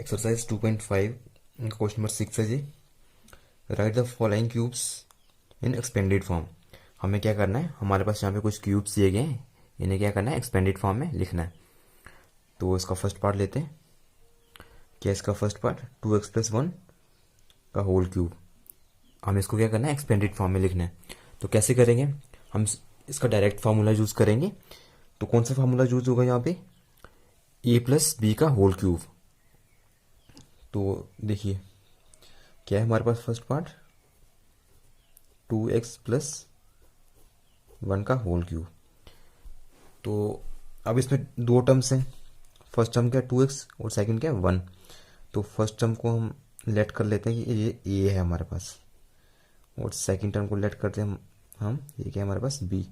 Exercise 2.5 question number 6 है जी। Write the following cubes in expanded form. हमें क्या करना है, हमारे पास यहाँ पे कुछ क्यूब्स दिए गए हैं, इन्हें क्या करना है, एक्सपेंडेड फॉर्म में लिखना है। तो इसका फर्स्ट पार्ट लेते हैं। क्या इसका फर्स्ट पार्ट 2x+1 का होल क्यूब, हमें इसको क्या करना है, एक्सपेंडेड फॉर्म में लिखना है। तो कैसे करेंगे, हम इसका डायरेक्ट फार्मूला यूज करेंगे। तो कौन सा फार्मूला यूज होगा यहाँ पे, a+b का होल क्यूब। तो देखिए क्या है हमारे पास, फर्स्ट पार्ट 2x+1 का होल क्यूब। तो अब इसमें दो टर्म्स हैं, फर्स्ट टर्म क्या है 2x और सेकंड क्या है 1। तो फर्स्ट टर्म को हम लेट कर लेते हैं कि ये a है हमारे पास, और सेकंड टर्म को लेट करते हैं हम ये क्या है हमारे पास b।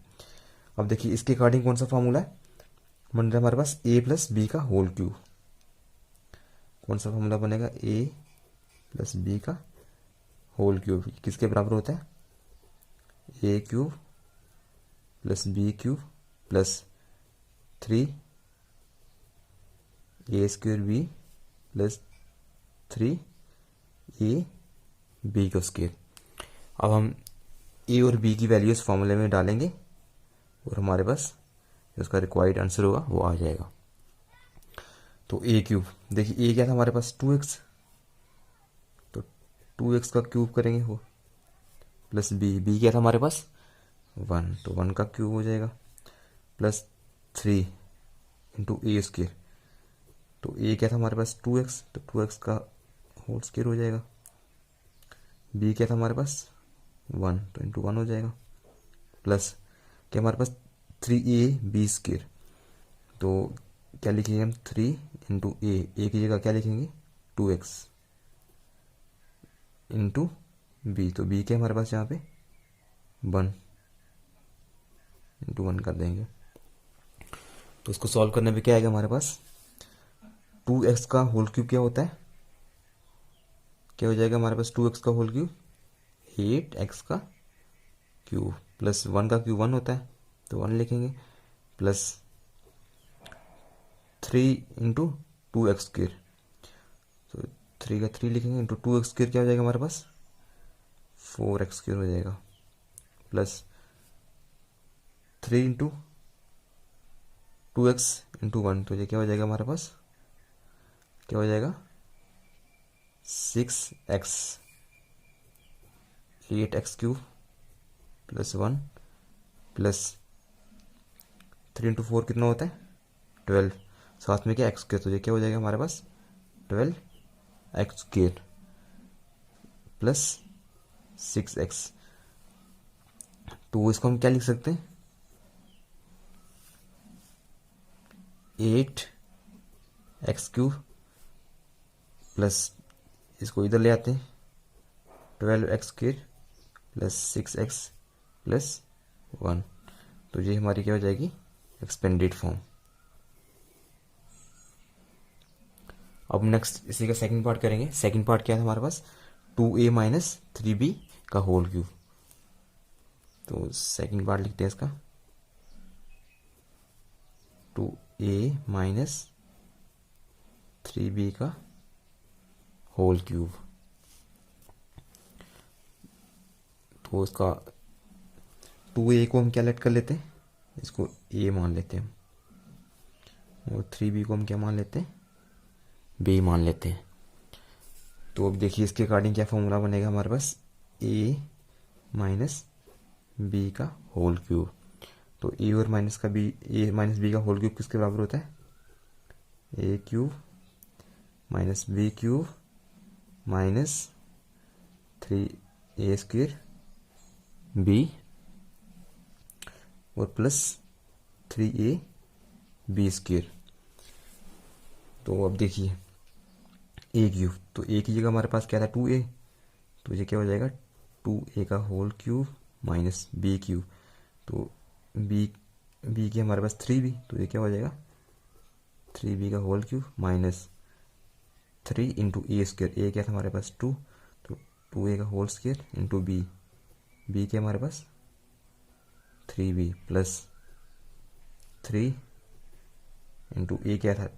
अब देखिए इसके अकॉर्डिंग कौन सा फॉर्मूला है, बन रहा है हमारे पास a+b का होल क्यूब। कौन सा फॉर्मूला बनेगा, a+b का होल क्यूब किसके बराबर होता है, a³ + b³ + 3a² + 3ab का स्क्वायर। अब हम a और b की वैल्यू इस फॉर्मूले में डालेंगे और हमारे पास जो उसका रिक्वायर्ड आंसर होगा वो आ जाएगा। तो a³, देखिए a क्या था हमारे पास 2x, तो 2x का क्यूब करेंगे वो, प्लस b क्या था हमारे पास 1, तो 1 का क्यूब हो जाएगा, प्लस 3 इंटू a²। तो a क्या था हमारे पास 2x, तो 2x का होल स्क्वायर हो जाएगा। b क्या था हमारे पास 1, तो इंटू 1 हो जाएगा, प्लस क्या हमारे पास 3ab²। तो क्या लिखेंगे हम, 3 इंटू a की जगह क्या लिखेंगे 2x इंटू b। तो b क्या हमारे पास यहाँ पे 1 इंटू 1 कर देंगे। तो इसको सॉल्व करने पे क्या आएगा हमारे पास, 2x का होल क्यूब क्या होता है, क्या हो जाएगा हमारे पास 2x का होल क्यूब 8x का क्यूब, प्लस 1 का क्यूब 1 होता है तो 1 लिखेंगे, प्लस 3 इंटू 2x²। तो 3 का 3 लिखेंगे इंटू 2x² क्या हो जाएगा हमारे पास 4x² हो जाएगा, प्लस 3 इंटू 2x इंटू 1, तो ये क्या हो जाएगा हमारे पास, क्या हो जाएगा 6x 8x³ plus 1 plus 3 into 4 कितना होता है 12, साथ में क्या x², तो ये क्या हो जाएगा हमारे पास 12x² प्लस 6x। तो इसको हम क्या लिख सकते हैं, 8x³ प्लस इसको इधर ले आते हैं 12x² प्लस 6x प्लस 1। तो ये हमारी क्या हो जाएगी एक्सपेंडेड फॉर्म। अब नेक्स्ट इसी का सेकंड पार्ट करेंगे। सेकंड पार्ट क्या है हमारे पास 2a - 3b का होल क्यूब। तो सेकंड पार्ट लिखते हैं इसका 2a - 3b का होल क्यूब। तो इसका 2a को हम क्या लेट कर लेते हैं, इसको a मान लेते हैं, और 3b को हम क्या मान लेते हैं b मान लेते हैं। तो अब देखिए इसके अकॉर्डिंग क्या फॉर्मूला बनेगा हमारे पास, a - b का होल क्यूब। तो a और माइनस का b, a - b का होल क्यूब किसके बराबर होता है, a³ - b³ minus 3a² b और प्लस 3ab²। तो अब देखिए a³, तो a की जगह हमारे पास क्या था 2a, तो ये क्या हो जाएगा 2a का होल क्यूब माइनस b³। तो b की हमारे पास 3b, तो ये क्या हो जाएगा 3b का whole cube minus 3 into a²। a क्या था हमारे पास 2, तो 2a का होल स्क्वायर इंटू b क्या हमारे पास 3b प्लस 3 इंटू a क्या था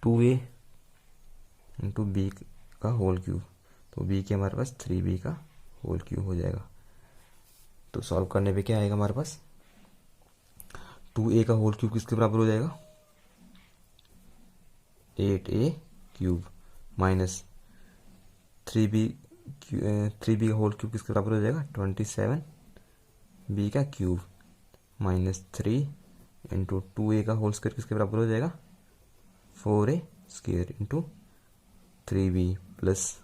2a इंटू बी का होल क्यूब, तो बी के हमारे पास 3b का होल क्यूब हो जाएगा। तो सॉल्व करने पे क्या आएगा हमारे पास, 2a का होल क्यूब किसके बराबर हो जाएगा, 8a क्यूब माइनस 3b का होल क्यूब किसके बराबर हो जाएगा, 27b का क्यूब माइनस 3 इंटू 2a का होल स्क्वायर किसके बराबर हो जाएगा, 4a square into 3b plus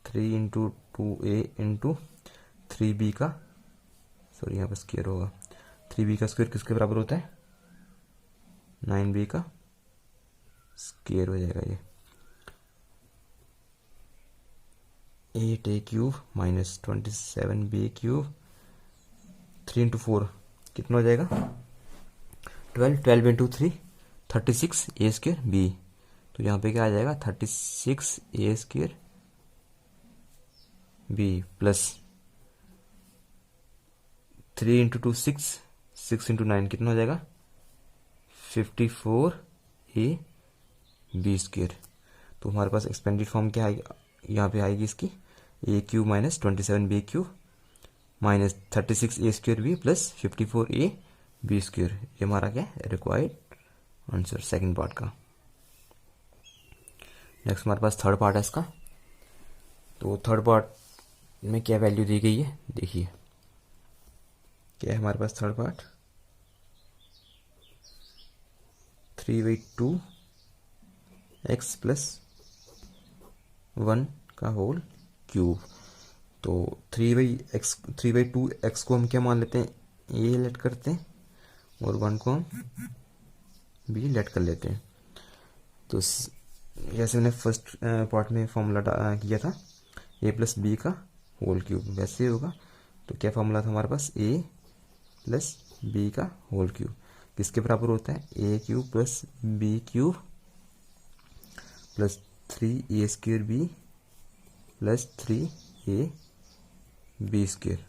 3 into 2a into 3b का, सॉरी यहाँ पर स्क्वायर होगा, 3b का स्क्वायर किसके बराबर होता है, 9b का स्क्वायर हो जाएगा ये, 8a cube minus 27b cube, 3 into 4 कितना हो जाएगा, 12 इंटू 3 36a स्क्वायर b, तो यहाँ पे क्या आ जाएगा 36a square b plus 3 into 2 6 into 9 कितना हो जाएगा 54a b स्क्वायर। तो हमारे पास एक्सपेंडेड फॉर्म क्या आएगी, यहाँ पे आएगी इसकी a cube minus 27b cube minus 36a square b plus 54a b square. ये हमारा क्या है रिक्वायर्ड आंसर सेकंड पार्ट का। नेक्स्ट हमारे पास थर्ड पार्ट है इसका। तो थर्ड पार्ट में क्या वैल्यू दी गई है देखिए, क्या है हमारे पास थर्ड पार्ट, 3/2 x प्लस 1 का होल क्यूब। तो 3/2 x को हम क्या मान लेते हैं, a लेट करते हैं और 1 को हम b लेट कर लेते हैं। तो जैसे मैंने फर्स्ट पार्ट में फॉर्मूला किया था a प्लस बी का होल क्यूब, वैसे होगा। तो क्या फॉर्मूला था हमारे पास, a प्लस बी का होल क्यूब किसके बराबर होता है, a cube plus b cube plus 3a square b plus 3a b square.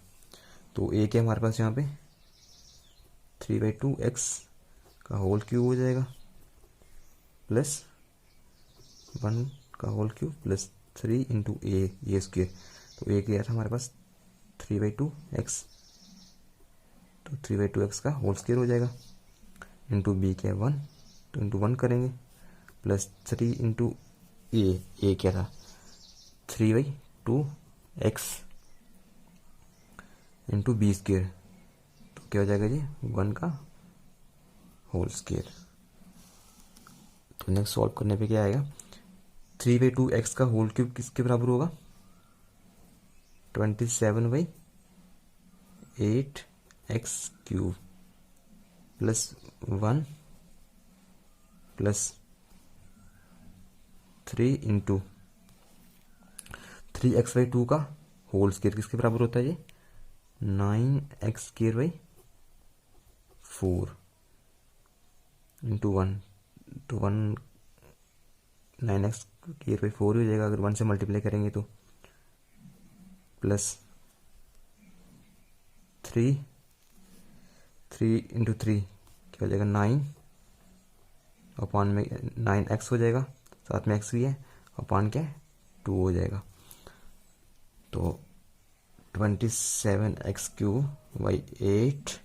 तो a क्या हमारे पास यहाँ पे 3/2 x का होल क्यूब हो जाएगा प्लस 1 का होल क्यूब प्लस 3 इंटू ए स्क्वायर। तो a क्या था हमारे पास 3/2 x, तो 3/2 x का होल स्क्वायर हो जाएगा इंटू बी क्या है 1, तो इंटू 1 करेंगे प्लस 3 इंटू ए क्या था 3/2 x इंटू बी स्क्वायर। तो क्या हो जाएगा जी 1 का होल स्क्वायर। तो नेक्स्ट सॉल्व करने पे क्या आएगा, 3/2 x का होल क्यूब किसके बराबर होगा, 27/8 x cube plus 1 plus 3 into 3x/2 का होल स्क्वायर किसके बराबर होता है ये 9x² 4 इंटू 1, तो 1 9x² 4 हो जाएगा अगर 1 से मल्टीप्लाई करेंगे तो, प्लस 3 इंटू 3 क्या हो जाएगा 9 अपॉन में 9x हो जाएगा, साथ में x भी है, अपॉन क्या है 2 हो जाएगा। तो 27x³ 8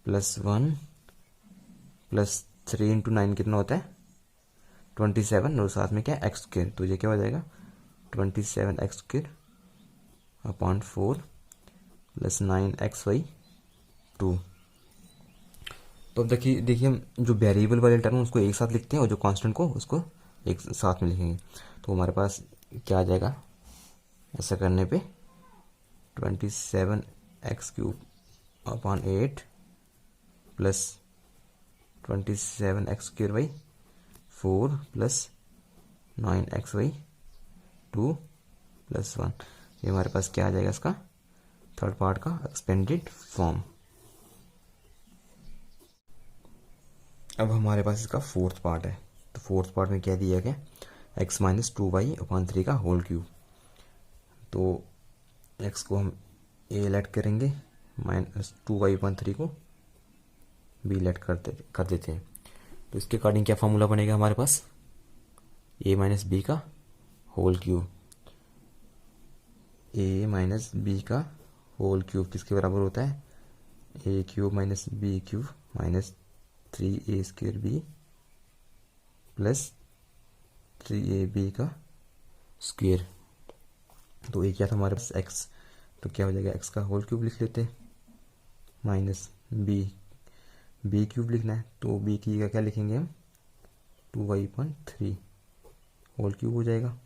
प्लस 1 प्लस 3 इंटू 9 कितना होता है 27 और साथ में क्या है x², तो ये क्या हो जाएगा 27x² अपॉन 4 प्लस 9x/2। तो अब देखिए हम जो वेरिएबल वाले टर्म उसको एक साथ लिखते हैं और जो कांस्टेंट को उसको एक साथ में लिखेंगे। तो हमारे पास क्या आ जाएगा ऐसा करने पे 27x³ upon 8 plus 27x² 4 plus 9x/2 plus 1। ये हमारे पास क्या आ जाएगा इसका थर्ड पार्ट का एक्सपेंडेड फॉर्म। अब हमारे पास इसका फोर्थ पार्ट है। तो फोर्थ पार्ट में क्या दिया गया x माइनस 2y/3 का होल क्यूब। तो x को हम a लेट करेंगे, माइनस 2y/3 को b लेट कर देते हैं। तो इसके अकॉर्डिंग क्या फॉर्मूला बनेगा हमारे पास, ए माइनस बी का whole cube. A minus B का होल क्यूब किसके बराबर होता है, A cube minus B cube minus 3a² B plus 3ab का स्क्वेयर। तो ये क्या था हमारे पास एक्स, तो क्या हो जाएगा एक्स का होल क्यूब लिख लेते हैं माइनस बी क्यूब लिखना है तो बी की जगह क्या लिखेंगे हम 2y/3 होल क्यूब हो जाएगा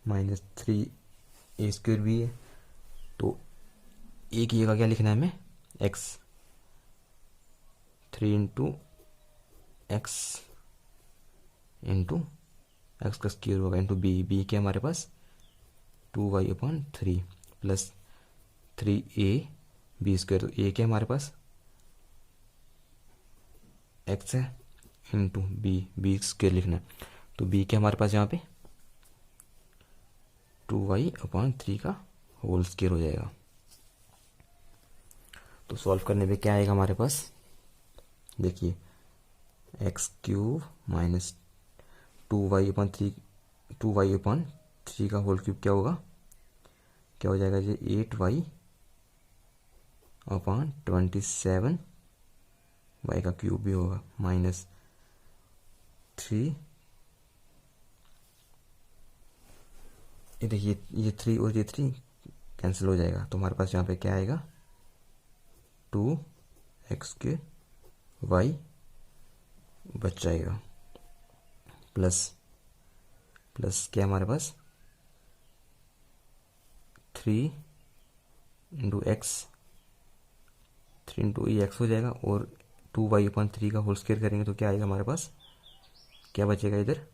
माइनस 3a² भी है तो ए की जगह क्या लिखना है हमें एक्स 3 × x इंटू एक्स का स्क्वायर होगा इंटू बी क्या हमारे पास 2y/3 प्लस 3ab²। तो ए क्या हमारे पास एक्स है इंटू बी² लिखना है तो बी क्या हमारे पास यहाँ पे 2y/3 का होल स्क्वायर हो जाएगा। तो सॉल्व करने पे क्या आएगा हमारे पास, देखिए x³ माइनस 2y/3 का होल क्यूब क्या होगा, क्या हो जाएगा ये 8y/27 y का क्यूब भी होगा माइनस 3, ये देखिए ये 3 और ये 3 कैंसिल हो जाएगा तो हमारे पास यहाँ पे क्या आएगा 2x² y बच जाएगा प्लस क्या हमारे पास 3 × x 3 × x हो जाएगा और 2y/3 का होल स्क्वायर करेंगे तो क्या आएगा हमारे पास, क्या बचेगा इधर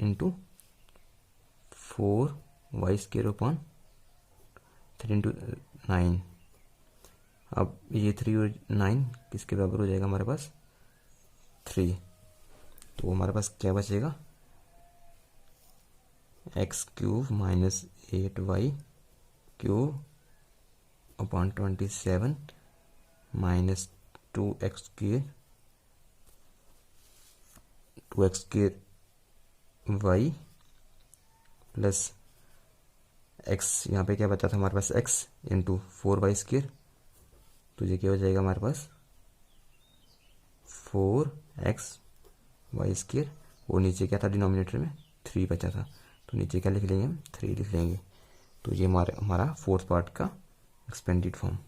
इंटू 4y² 3 × 9। अब ये 3 और 9 किसके बराबर हो जाएगा हमारे पास 3, तो हमारे पास क्या बचेगा x³ minus 8y³ 27 2x² y plus x, यहाँ पे क्या बचा था हमारे पास x इंटू 4y², तो ये क्या हो जाएगा हमारे पास 4xy²। वो नीचे क्या था डिनोमिनेटर में 3 बचा था तो नीचे क्या लिख लेंगे हम 3 लिख लेंगे। तो ये हमारा फोर्थ पार्ट का एक्सपेंडेड फॉर्म।